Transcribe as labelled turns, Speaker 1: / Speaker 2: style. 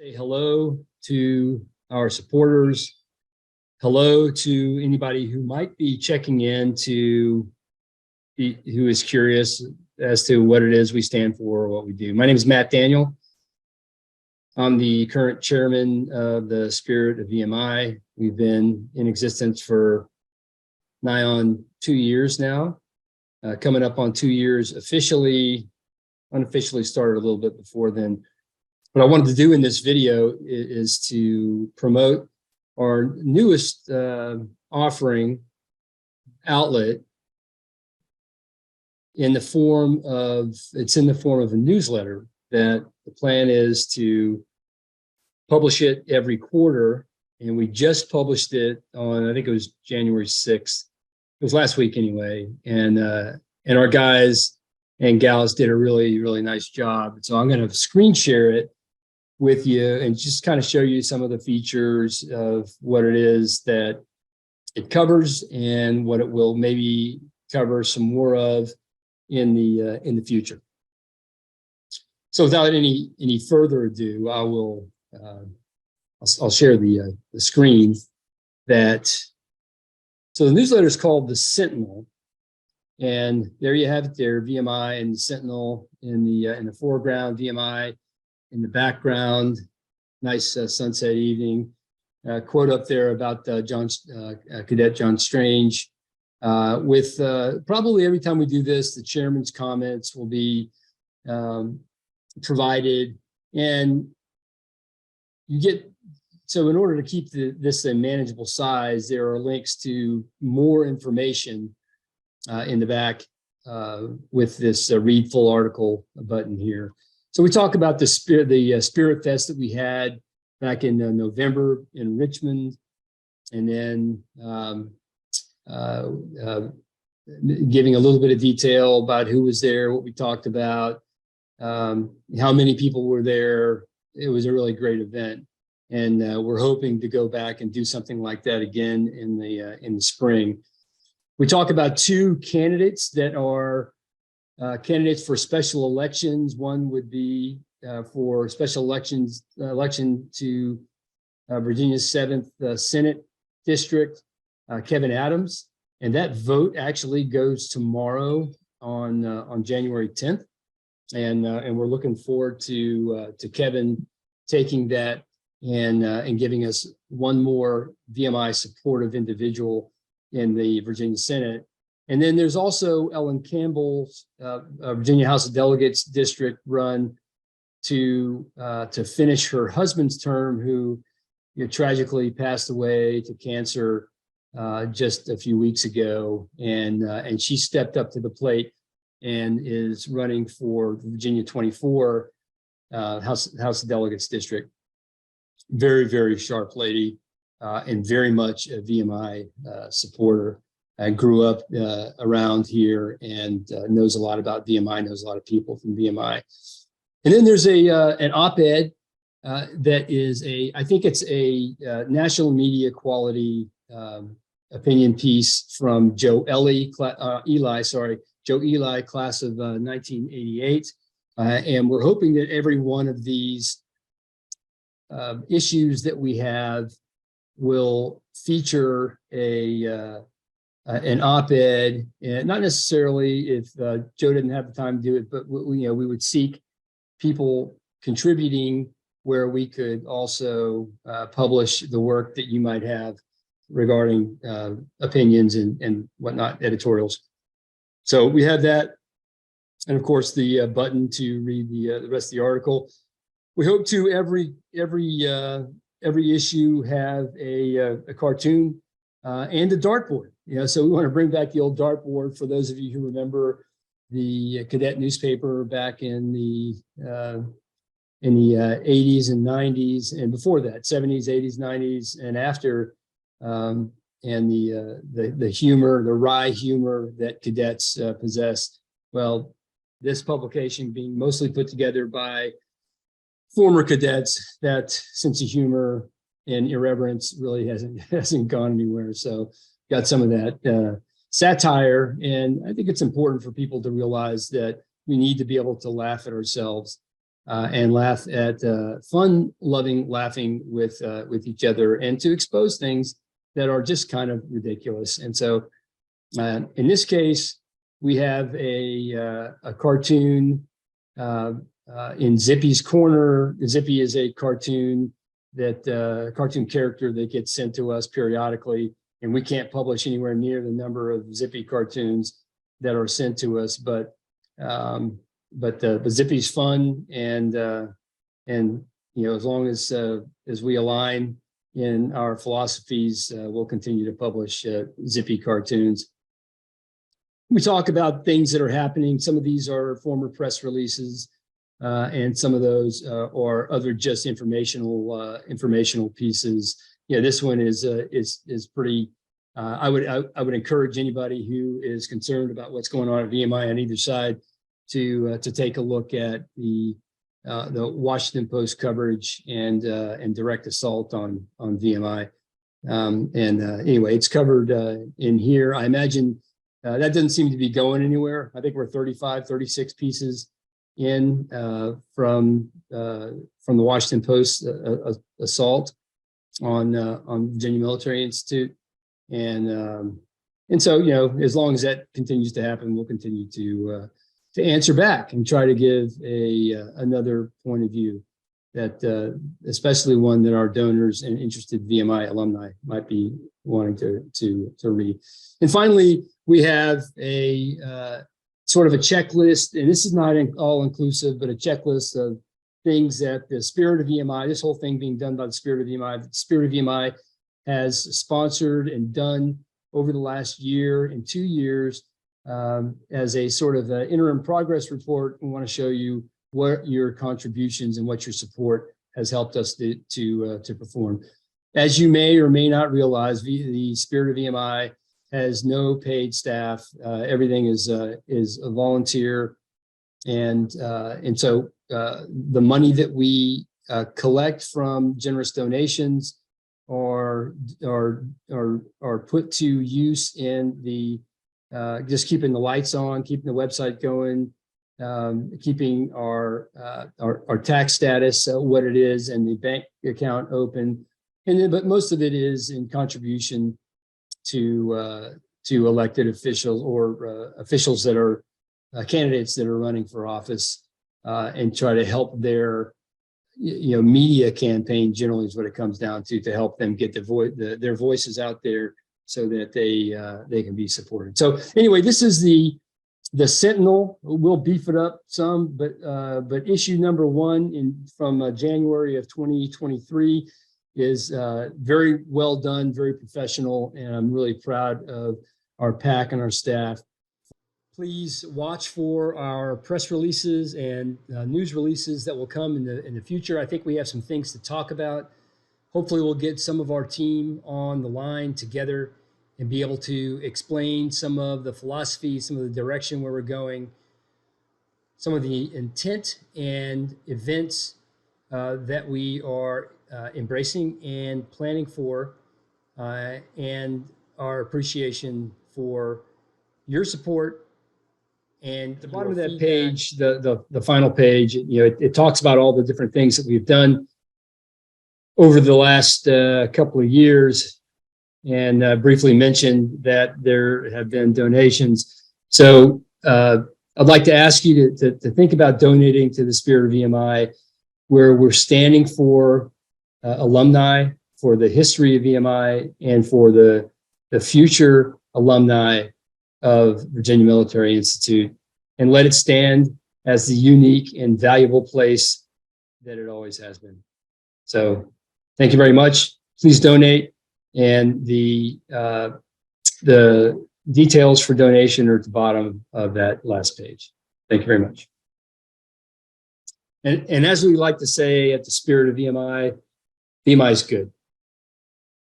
Speaker 1: Say hello to our supporters. Hello to anybody who might be checking in who is curious as to what it is we stand for or what we do. My name is Matt Daniel. I'm the current chairman of the Spirit of VMI. We've been in existence for nigh on 2 years now, coming up on 2 years officially. Unofficially started a little bit before then. What I wanted to do in this video is to promote our newest offering outlet in the form of a newsletter that the plan is to publish it every quarter. And we just published it on, I think it was January 6th. It was last week anyway. And our guys and gals did a really, really nice job. So I'm going to screen share it with you and just kind of show you some of the features of what it is that it covers and what it will maybe cover some more of in the future. So without any further ado, I'll share the screen. So the newsletter is called the Sentinel, and there you have it there, VMI and the Sentinel in the foreground, VMI in the background, nice sunset evening. Quote up there about Cadet John Strange. With probably every time we do this, the chairman's comments will be provided, and you get, so in order to keep this a manageable size, there are links to more information in the back with this read full article button here. So we talk about the Spirit Fest that we had back in November in Richmond, and then giving a little bit of detail about who was there, what we talked about, how many people were there. It was a really great event, and we're hoping to go back and do something like that again in the spring. We talk about two candidates that are candidates for special elections. One would be for special election to Virginia's 7th Senate District, Kevin Adams, and that vote actually goes tomorrow on January 10th, and we're looking forward to Kevin taking that and giving us one more VMI supportive individual in the Virginia Senate. And then there's also Ellen Campbell's Virginia House of Delegates district run to finish her husband's term, who tragically passed away to cancer just a few weeks ago, and she stepped up to the plate and is running for Virginia 24 House of Delegates district. Very, very sharp lady and very much a VMI supporter. I grew up around here and knows a lot about VMI, knows a lot of people from VMI. And then there's an op-ed that is I think it's a national media quality opinion piece from Joe Eli, class of 1988. And we're hoping that every one of these issues that we have will feature an op-ed, and not necessarily if Joe didn't have the time to do it, but we would seek people contributing where we could also publish the work that you might have regarding opinions and whatnot, editorials. So we have that, and of course the button to read the rest of the article. We hope to every issue have a cartoon and a dartboard. So we want to bring back the old dartboard for those of you who remember the cadet newspaper back in the 80s and 90s, and before that, 70s, 80s, 90s, and after, and the humor, the wry humor that cadets possess. Well, this publication being mostly put together by former cadets, that sense of humor and irreverence really hasn't gone anywhere. So got some of that satire, and I think it's important for people to realize that we need to be able to laugh at ourselves and laugh at fun-loving laughing with each other, and to expose things that are just kind of ridiculous. And so in this case, we have a cartoon in Zippy's corner. Zippy is a cartoon cartoon character that gets sent to us periodically, and we can't publish anywhere near the number of Zippy cartoons that are sent to us, but Zippy's fun, and as long as we align in our philosophies, we'll continue to publish Zippy cartoons. We talk about things that are happening. Some of these are former press releases, and some of those are other just informational pieces. This one is pretty. I would encourage anybody who is concerned about what's going on at VMI on either side to take a look at the Washington Post coverage and direct assault on VMI. Anyway, it's covered in here. I imagine that doesn't seem to be going anywhere. I think we're 35, 36 pieces in from the Washington Post assault on Virginia Military Institute, and so as long as that continues to happen, we'll continue to answer back and try to give another point of view that especially one that our donors and interested VMI alumni might be wanting to read. And finally, we have a sort of a checklist, and this is not all inclusive, but a checklist of things that the Spirit of VMI, this whole thing being done by the Spirit of VMI has sponsored and done over the last year and 2 years as a sort of interim progress report. We want to show you what your contributions and what your support has helped us to perform. As you may or may not realize, the Spirit of VMI has no paid staff. Everything is a volunteer, and so the money that we collect from generous donations are put to use in the just keeping the lights on, keeping the website going, keeping our tax status what it is, and the bank account open, but most of it is in contribution to elected officials or officials that are candidates that are running for office, and try to help their media campaign. Generally is what it comes down to help them get their voices out there so that they can be supported. So anyway, this is the Sentinel. We'll beef it up some, but issue number 1 from January of 2023 is very well done, very professional, and I'm really proud of our PAC and our staff. Please watch for our press releases and news releases that will come in the future. I think we have some things to talk about. Hopefully we'll get some of our team on the line together and be able to explain some of the philosophy, some of the direction where we're going, some of the intent and events that we are embracing and planning for, and our appreciation for your support. And at the bottom of that page, the final page, it talks about all the different things that we've done over the last couple of years, and briefly mentioned that there have been donations. So I'd like to ask you to think about donating to the Spirit of VMI, where we're standing for alumni, for the history of VMI, and for the future alumni of Virginia Military Institute, and let it stand as the unique and valuable place that it always has been. So thank you very much. Please donate, and the details for donation are at the bottom of that last page. Thank you very much. And as we like to say at the Spirit of VMI, VMI is good.